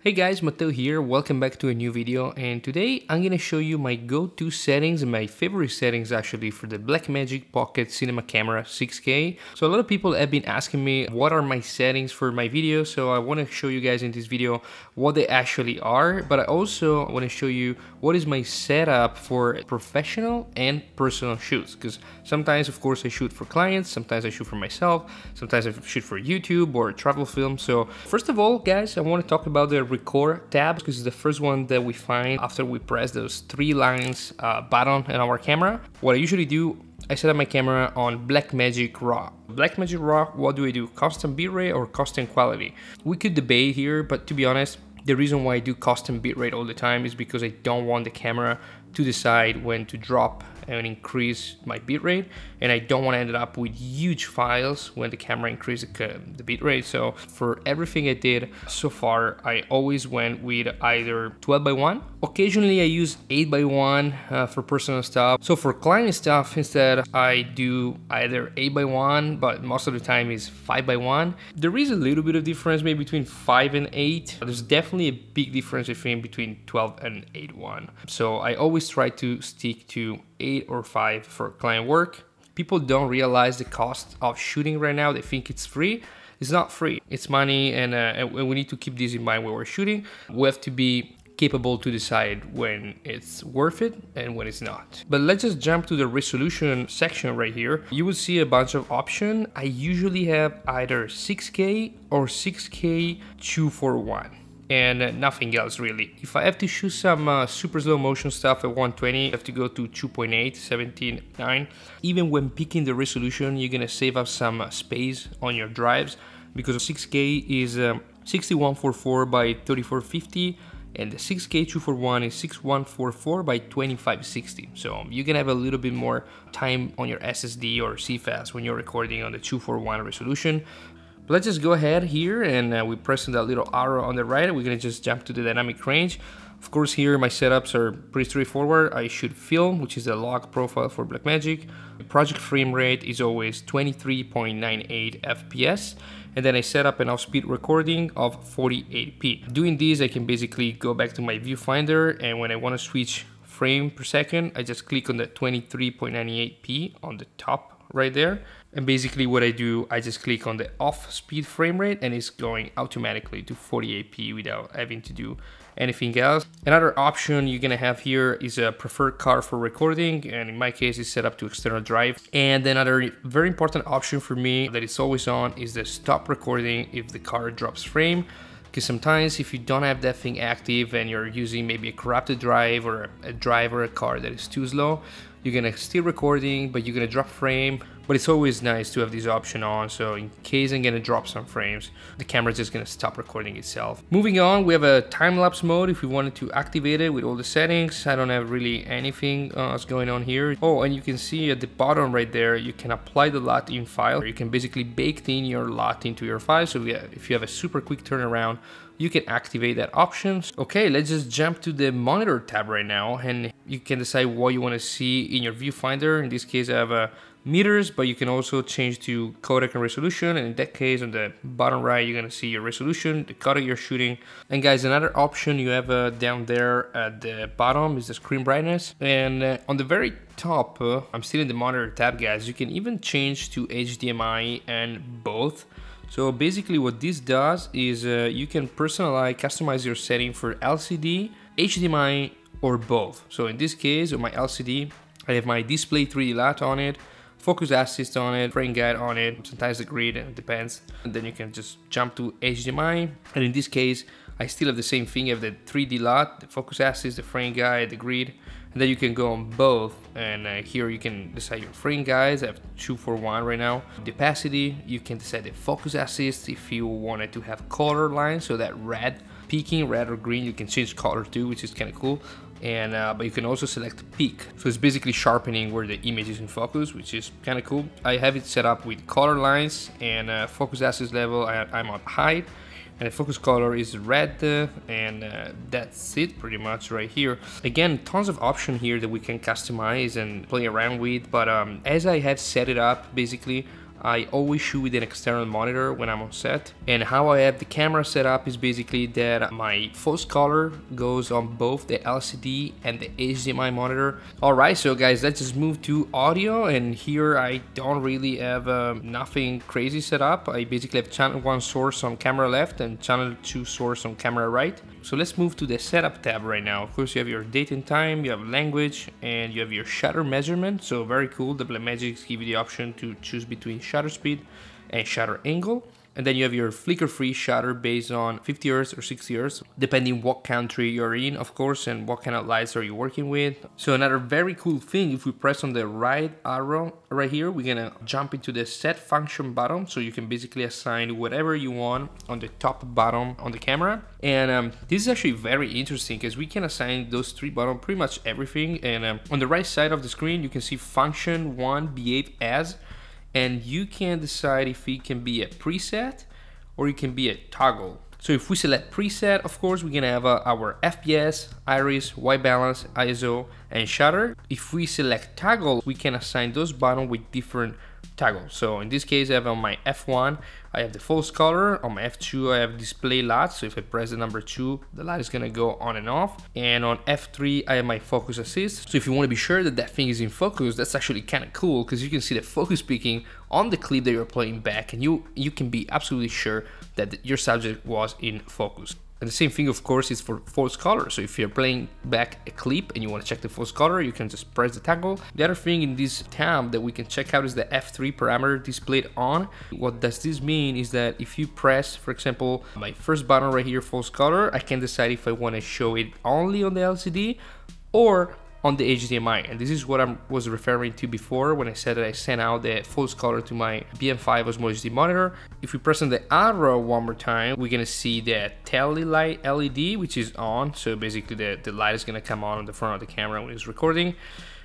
Hey guys, Matteo here, welcome back to a new video, and today I'm gonna show you my go-to settings and my favorite settings actually for the Blackmagic Pocket Cinema Camera 6K. So a lot of people have been asking me what are my settings for my videos, so I want to show you guys in this video what they actually are, but I also want to show you what is my setup for professional and personal shoots, because sometimes of course I shoot for clients, sometimes I shoot for myself, sometimes I shoot for YouTube or travel film. So first of all guys, I want to talk about the record tab, because it's the first one that we find after we press those three lines button in our camera. What I usually do, I set up my camera on Blackmagic RAW. Blackmagic RAW, what do I do? Custom bitrate or custom quality? We could debate here, but to be honest, the reason why I do custom bitrate all the time is because I don't want the camera to decide when to drop and increase my bitrate, and I don't want to end up with huge files when the camera increases the bitrate. So for everything I did so far, I always went with either 12:1. Occasionally I use 8:1 for personal stuff. So for client stuff instead, I do either 8:1, but most of the time is 5:1. There is a little bit of difference maybe between 5 and 8. There's definitely a big difference between 12 and 8:1. So I always try to stick to 8 or 5 for client work. People don't realize the cost of shooting right now. They think it's free. It's not free. It's money, and we need to keep this in mind when we're shooting. We have to be capable to decide when it's worth it and when it's not. But let's just jump to the resolution section right here. You will see a bunch of options. I usually have either 6K or 6K 241. And nothing else really. If I have to shoot some super slow motion stuff at 120, I have to go to 2.8, 17:9. Even when picking the resolution, you're gonna save up some space on your drives, because 6K is 6144 by 3450, and the 6K 241 is 6144 by 2560. So you can have a little bit more time on your SSD or CFast when you're recording on the 241 resolution. Let's just go ahead here, and we press that little arrow on the right. We're gonna just jump to the dynamic range. Of course, here my setups are pretty straightforward. I shoot film, which is a log profile for Blackmagic. The project frame rate is always 23.98 FPS, and then I set up an off-speed recording of 48p. Doing this, I can basically go back to my viewfinder, and when I want to switch frame per second, I just click on the 23.98p on the top right there, and basically what I do, I just click on the off speed frame rate and it's going automatically to 48p without having to do anything else. Another option you're gonna have here is a preferred card for recording, and in my case it's set up to external drive. And another very important option for me that is always on is the stop recording if the card drops frame. Because sometimes if you don't have that thing active and you're using maybe a corrupted drive or a drive or a card that is too slow, you're gonna still recording, but you're gonna drop frame. But it's always nice to have this option on, so in case I'm gonna drop some frames, the camera's just gonna stop recording itself. Moving on, we have a time-lapse mode if we wanted to activate it with all the settings. I don't have really anything else going on here. Oh, and you can see at the bottom right there, you can apply the LUT in file. You can basically bake in your LUT into your file, so if you have a super quick turnaround, you can activate that option. Okay, let's just jump to the monitor tab right now, and you can decide what you want to see in your viewfinder. In this case, I have meters, but you can also change to codec and resolution, and in that case on the bottom right you're gonna see your resolution, the codec you're shooting. And guys, another option you have down there at the bottom is the screen brightness, and on the very top, I'm still in the monitor tab guys, you can even change to HDMI and both. So basically what this does is you can personalize, customize your setting for LCD, HDMI, or both. So in this case on my LCD, I have my display 3D LUT on it, focus assist on it, frame guide on it, sometimes the grid, it depends. And then you can just jump to HDMI, and in this case I still have the same thing. I have the 3D LUT, the focus assist, the frame guide, the grid, and then you can go on both, and here you can decide your frame guides. I have 241 right now. The opacity, you can decide the focus assist if you wanted to have color lines, so that red peaking, red or green, you can change color too, which is kind of cool. And but you can also select peak, so it's basically sharpening where the image is in focus, which is kind of cool. I have it set up with color lines, and focus assist level I'm on high, and the focus color is red, and that's it pretty much right here. Again, tons of options here that we can customize and play around with, but as I have set it up, basically I always shoot with an external monitor when I'm on set. And how I have the camera set up is basically that my focus color goes on both the LCD and the HDMI monitor. Alright, so guys, let's just move to audio, and here I don't really have nothing crazy set up. I basically have channel 1 source on camera left and channel 2 source on camera right. So let's move to the setup tab right now. Of course, you have your date and time, you have language, and you have your shutter measurement. So very cool, the Blackmagic give you the option to choose between shutter speed and shutter angle. And then you have your flicker-free shutter based on 50 Hz or 60 Hz, depending what country you're in, of course, and what kind of lights are you working with. So another very cool thing, if we press on the right arrow right here, we're gonna jump into the set function button. So you can basically assign whatever you want on the top button on the camera. And this is actually very interesting because we can assign those 3 buttons pretty much everything. And on the right side of the screen, you can see function 1 behave as. And you can decide if it can be a preset or it can be a toggle. So if we select preset, of course, we're gonna have our FPS, iris, white balance, ISO, and shutter. If we select toggle, we can assign those buttons with different toggles. So in this case, I have on my F1, I have the false color. On my F2, I have display LUT. So if I press the number 2, the light is gonna go on and off. And on F3, I have my focus assist. So if you want to be sure that that thing is in focus, that's actually kind of cool because you can see the focus peaking on the clip that you're playing back, and you can be absolutely sure that your subject was in focus. And the same thing, of course, is for false color. So if you're playing back a clip and you want to check the false color, you can just press the toggle. The other thing in this tab that we can check out is the F3 parameter displayed on. What does this mean is that if you press, for example, my first button right here, false color, I can decide if I want to show it only on the LCD or on the HDMI. And this is what I was referring to before when I said that I sent out the false color to my BM5 Osmo HD monitor. If we press on the arrow one more time, we're gonna see the tele light LED, which is on. So basically the light is gonna come on the front of the camera when it's recording.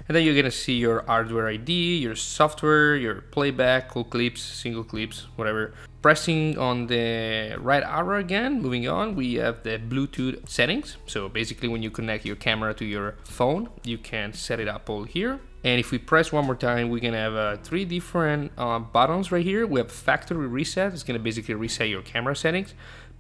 And then you're gonna see your hardware ID, your software, your playback, cool clips, single clips, whatever. Pressing on the right arrow again, moving on, we have the Bluetooth settings. So basically when you connect your camera to your phone, you can set it up all here. And if we press one more time, we're gonna have 3 different buttons right here. We have factory reset, it's gonna basically reset your camera settings.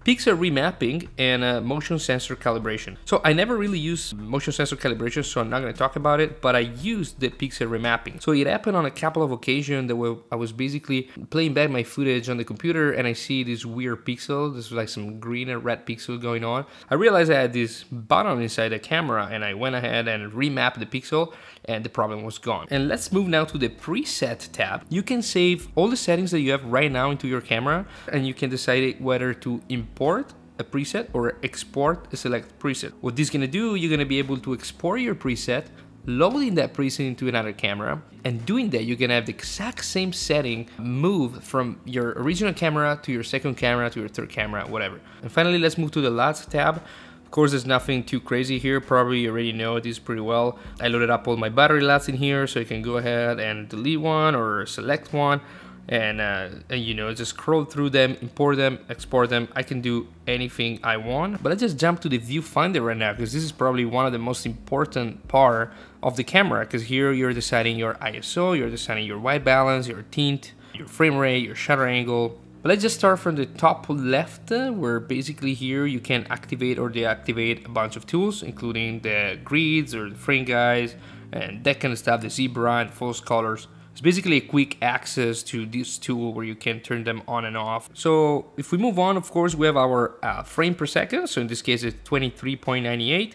Pixel remapping, and motion sensor calibration. So I never really use motion sensor calibration, so I'm not going to talk about it, but I used the pixel remapping. So it happened on a couple of occasions that I was basically playing back my footage on the computer and I see this weird pixel, this was like some green and red pixel going on. I realized I had this button inside the camera and I went ahead and remapped the pixel and the problem was gone. And let's move now to the preset tab. You can save all the settings that you have right now into your camera, and you can decide whether to import a preset or export a select preset. What this is gonna do, you're gonna be able to export your preset, loading that preset into another camera, and doing that you're gonna have the exact same setting move from your original camera to your second camera to your third camera, whatever. And finally, let's move to the LUTs tab. Of course, there's nothing too crazy here. Probably you already know this pretty well. I loaded up all my battery LUTs in here, so you can go ahead and delete one or select one, and you know, just scroll through them, import them, export them. I can do anything I want. But let's just jump to the viewfinder right now, because this is probably one of the most important part of the camera, because here you're deciding your ISO, you're deciding your white balance, your tint, your frame rate, your shutter angle. But let's just start from the top left, where basically here you can activate or deactivate a bunch of tools, including the grids or the frame guides and that kind of stuff, the zebra and false colors. It's basically a quick access to this tool where you can turn them on and off. So if we move on, of course, we have our frame per second. So in this case, it's 23.98.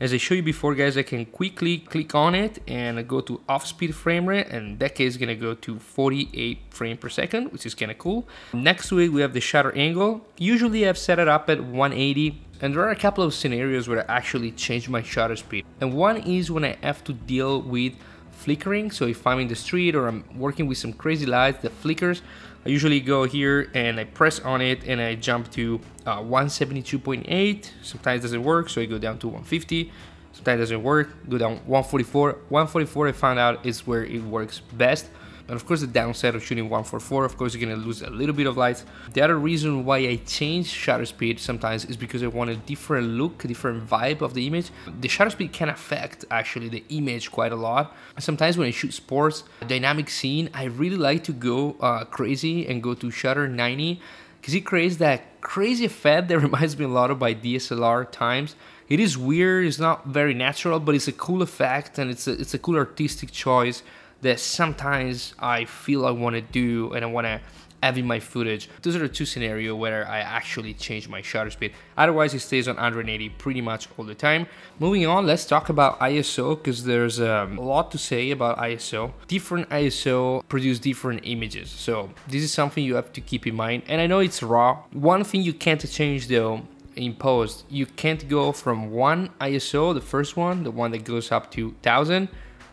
As I showed you before, guys, I can quickly click on it and go to off-speed frame rate, and in that case, it's gonna go to 48 frames per second, which is kind of cool. Next to it, we have the shutter angle. Usually, I've set it up at 180, and there are a couple of scenarios where I actually change my shutter speed. And one is when I have to deal with flickering. So if I'm in the street or I'm working with some crazy lights that flickers, I usually go here and I press on it and I jump to 172.8. Sometimes it doesn't work, so I go down to 150. Sometimes it doesn't work, go down 144. 144 I found out is where it works best. And of course the downside of shooting 144, of course you're gonna lose a little bit of light. The other reason why I change shutter speed sometimes is because I want a different look, a different vibe of the image. The shutter speed can affect actually the image quite a lot. Sometimes when I shoot sports, dynamic scene, I really like to go crazy and go to shutter 90 because it creates that crazy effect that reminds me a lot of my DSLR times. It is weird, it's not very natural, but it's a cool effect and it's a cool artistic choice that sometimes I feel I want to do and I want to have in my footage. Those are the two scenarios where I actually change my shutter speed. Otherwise it stays on 180 pretty much all the time. Moving on, let's talk about ISO because there's a lot to say about ISO. Different ISO produce different images, so this is something you have to keep in mind. And I know it's raw. One thing you can't change though in post, you can't go from one ISO, the first one, the one that goes up to 1000,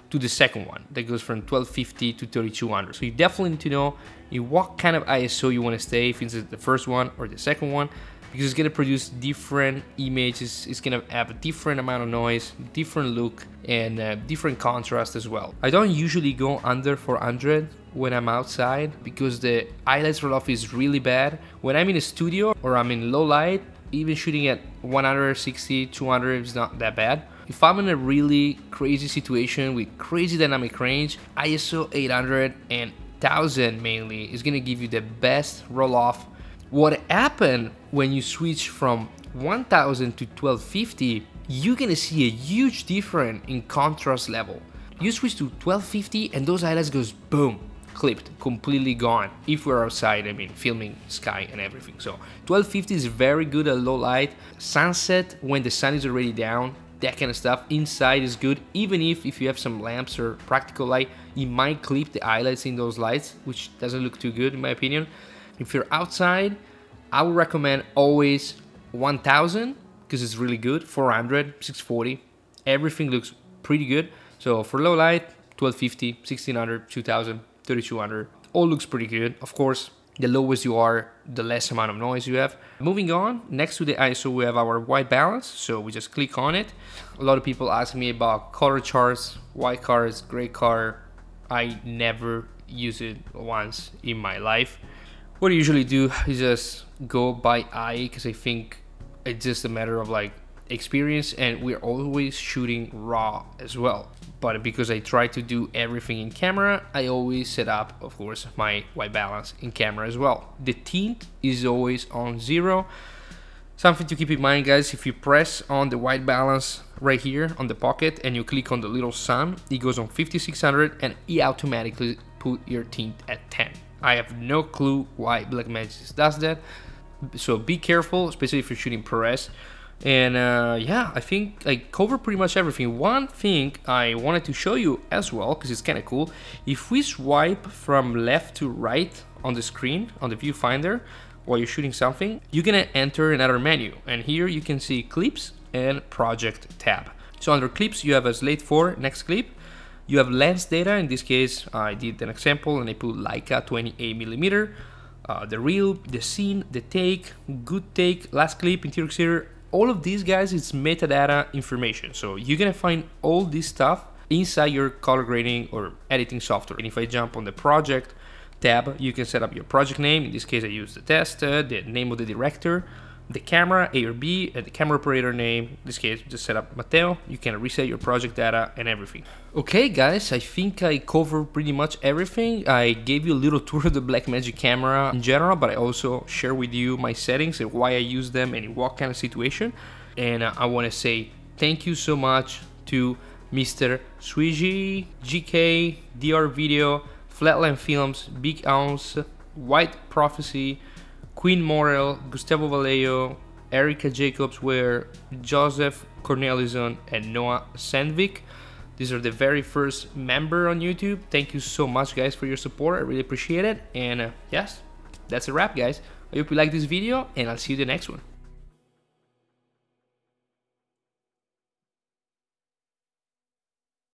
to the second one that goes from 1250 to 3200. So you definitely need to know in what kind of ISO you want to stay, if it's the first one or the second one, because it's going to produce different images, it's going to have a different amount of noise, different look, and different contrast as well. I don't usually go under 400 when I'm outside because the highlights roll-off is really bad. When I'm in a studio or I'm in low light, even shooting at 160, 200 is not that bad. If I'm in a really crazy situation with crazy dynamic range, ISO 800 and 1000 mainly is gonna give you the best roll-off. What happened when you switch from 1000 to 1250, you're gonna see a huge difference in contrast level. You switch to 1250 and those highlights goes boom, clipped, completely gone. If we're outside, I mean filming sky and everything. So 1250 is very good at low light. Sunset when the sun is already down, that kind of stuff. Inside is good, even if you have some lamps or practical light, it might clip the highlights in those lights, which doesn't look too good in my opinion. If you're outside, I would recommend always 1000 because it's really good, 400, 640, everything looks pretty good. So for low light, 1250, 1600, 2000, 3200, all looks pretty good. Of course, the lowest you are, the less amount of noise you have. Moving on, next to the ISO we have our white balance, so we just click on it. A lot of people ask me about color charts, white colors, gray color. I never use it once in my life. What I usually do is just go by eye because I think it's just a matter of like experience, and we're always shooting raw as well. But because I try to do everything in camera, I always set up, of course, my white balance in camera as well. The tint is always on 0. Something to keep in mind, guys, if you press on the white balance right here on the pocket and you click on the little sun, it goes on 5600 and it automatically put your tint at 10. I have no clue why Blackmagic does that, so be careful, especially if you're shooting ProRes. And yeah, I think I covered pretty much everything. One thing I wanted to show you as well, because it's kind of cool, if we swipe from left to right on the screen, on the viewfinder, while you're shooting something, you're gonna enter another menu, and here you can see clips and project tab. So under clips you have a slate 4, next clip, you have lens data. In this case I did an example and I put Leica 28mm, the reel, the scene, the take, good take, last clip, interior exterior. All of these, guys, it's metadata information, so you're gonna find all this stuff inside your color grading or editing software. And if I jump on the project tab, you can set up your project name. In this case I use the test, the name of the director, the camera A or B, and the camera operator name. In this case just set up Matteo. You can reset your project data and everything. Okay guys, I think I covered pretty much everything. I gave you a little tour of the Blackmagic camera in general, but I also share with you my settings and why I use them and in what kind of situation. And I want to say thank you so much to Mr. Swiggy, GK, DR Video, Flatland Films, Big Ounce, White Prophecy, Queeny Morel, Gustavo Vallejo, Erica Jacobs-Ware, Joseph Cornelison, and Noah Sandvik. These are the very first member on YouTube. Thank you so much, guys, for your support. I really appreciate it. And yes, that's a wrap, guys. I hope you like this video, and I'll see you in the next one.